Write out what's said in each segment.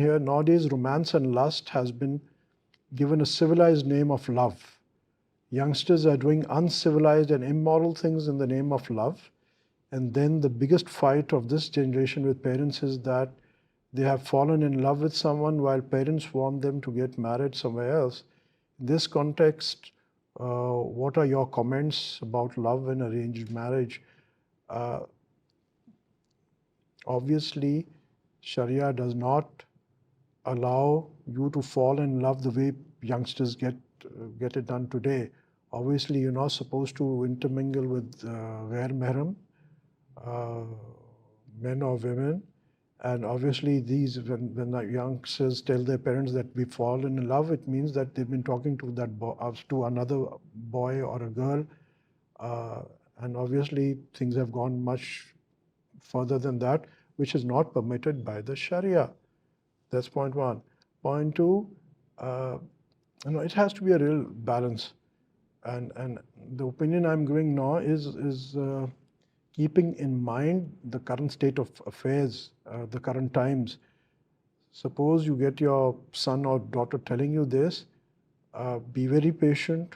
here, nowadays romance and lust has been given a civilized name of love. Youngsters are doing uncivilized and immoral things in the name of love. And then the biggest fight of this generation with parents is that they have fallen in love with someone while parents want them to get married somewhere else. In this context, what are your comments about love and arranged marriage? Uh, Obviously, Sharia does not allow you to fall in love the way youngsters get it done today. Obviously, you're not supposed to intermingle with ghair mahram, uh, men or women. And obviously, when the youngsters tell their parents that we've fallen in love, it means that they've been talking to to another boy or a girl. And obviously, things have gone much further than that, which is not permitted by the Sharia. That's point one. Point two, uh, it has to be a real balance. And the opinion I'm giving now is keeping in mind the current state of affairs, the current times. Suppose you get your son or daughter telling you this, be very patient,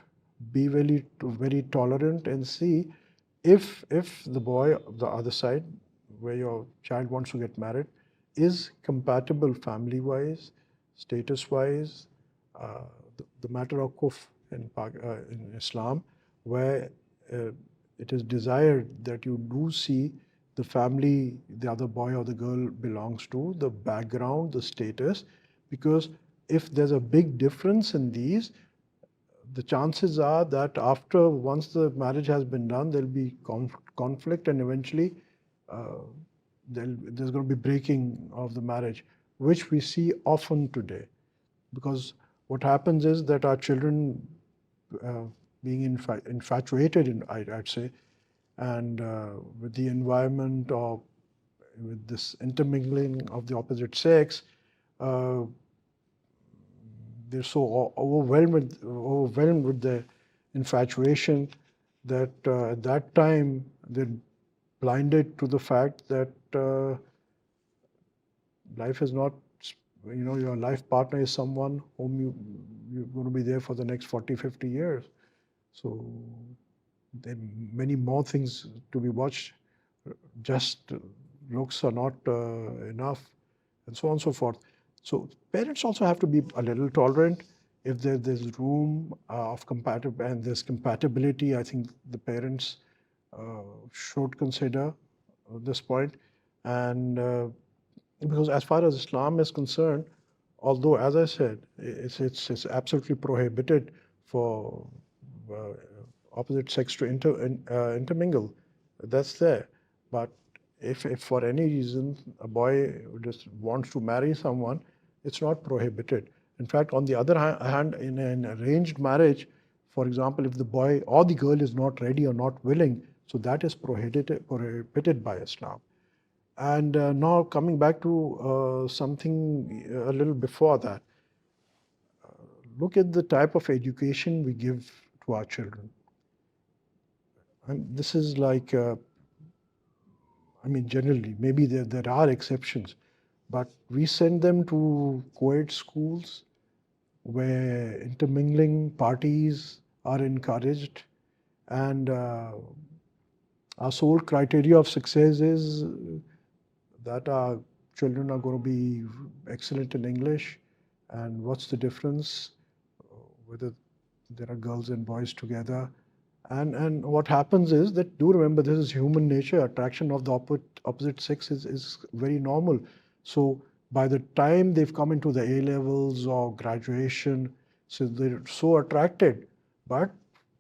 be very tolerant, and see if the boy, the other side, where your child wants to get married, is compatible family-wise, status-wise, uh, the matter of kuf in Islam, where uh, it is desired that you do see the family the other boy or the girl belongs to, the background, the status, because if there's a big difference in these, the chances are that after once the marriage has been done, there'll be conflict, and eventually uh, there's going to be breaking of the marriage, which we see often today. Because what happens is that our children, uh, being infatuated, I'd say, and with the environment or with this intermingling of the opposite sex, uh, they're so overwhelmed with the infatuation that at that time they're blinded to the fact that life is not, your life partner is someone whom you're going to be there for the next 40, 50 years. So there are many more things to be watched. Just looks are not enough, and so on and so forth. So parents also have to be a little tolerant. If there's room of compatible and there's compatibility, I think the parents should consider this point. And because as far as Islam is concerned, although as I said, it's absolutely prohibited for uh, opposite sex to intermingle. That's there. But if for any reason a boy just wants to marry someone, it's not prohibited. In fact, on the other hand, in an arranged marriage, for example, if the boy or the girl is not ready or not willing, so that is prohibited by Islam. And now coming back to something a little before that, look at the type of education we give to our children. And this is like, generally, maybe there are exceptions, but we send them to co-ed schools where intermingling parties are encouraged, and our sole criteria of success is that our children are going to be excellent in English, and what's the difference whether there are girls and boys together. And what happens is that, do remember, this is human nature. Attraction of the opposite sex is very normal. So by the time they've come into the A levels or graduation, so they're so attracted. But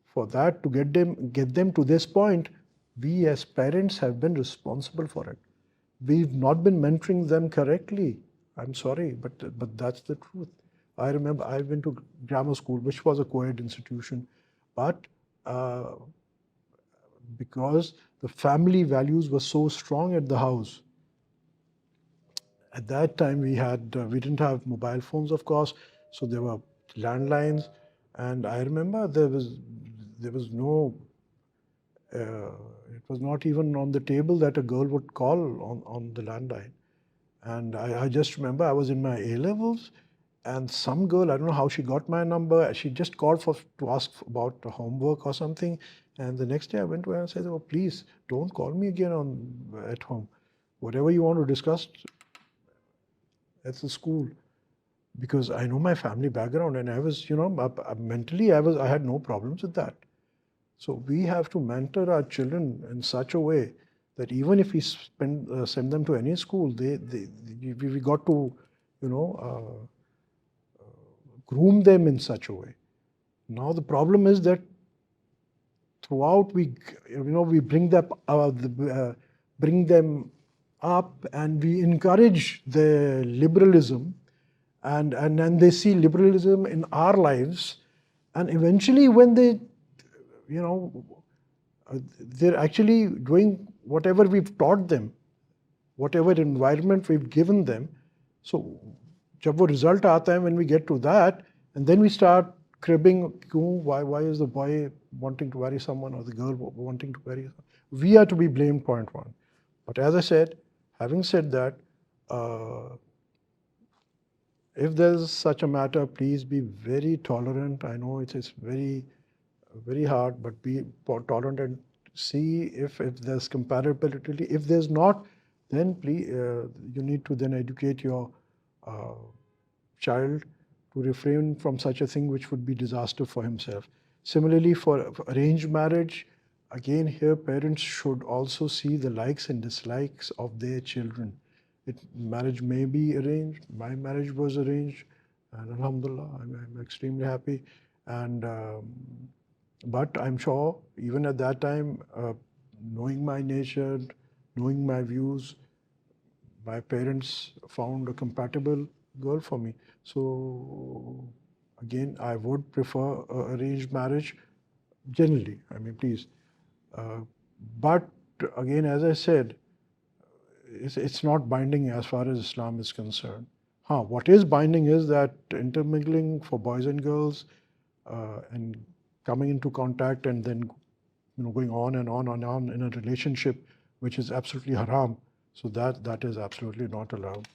for that, to get them to this point, we as parents have been responsible for it. We've not been mentoring them correctly. I'm sorry, but that's the truth. I remember I went to grammar school, which was a co-ed institution, but uh, because the family values were so strong at the house. At that time, we didn't have mobile phones, of course, so there were landlines, and I remember there was no. It was not even on the table that a girl would call on the landline. And I just remember I was in my A-levels, and some girl, I don't know how she got my number, she just called to ask about homework or something. And the next day I went to her and said, oh, please don't call me again at home. Whatever you want to discuss at the school. Because I know my family background, and I was, mentally I had no problems with that. So we have to mentor our children in such a way that even if we send them to any school, we got to, you know, groom them in such a way. Now the problem is that throughout we bring them up, and we encourage the liberalism, and then they see liberalism in our lives, and eventually when they, you know, they're actually doing whatever we've taught them, whatever environment we've given them. So जब वो result आता है, when we get to that, and then we start cribbing, why is the boy wanting to marry someone or the girl wanting to marry someone? We are to be blamed, point one. But as I said, having said that, if there's such a matter, please be very tolerant. I know it's very, very hard, but be tolerant and see if there's compatibility. If there's not, then please, you need to then educate your child to refrain from such a thing which would be disaster for himself. Similarly, for arranged marriage, again here parents should also see the likes and dislikes of their children. Marriage may be arranged. My marriage was arranged, and alhamdulillah, I'm extremely happy. And but I'm sure even at that time, knowing my nature, knowing my views, my parents found a compatible girl for me. So again, I would prefer arranged marriage generally. I mean, please. But again, as I said, it's not binding as far as Islam is concerned. What is binding is that intermingling for boys and girls and coming into contact and then going on and on and on in a relationship which is absolutely haram. So that is absolutely not allowed.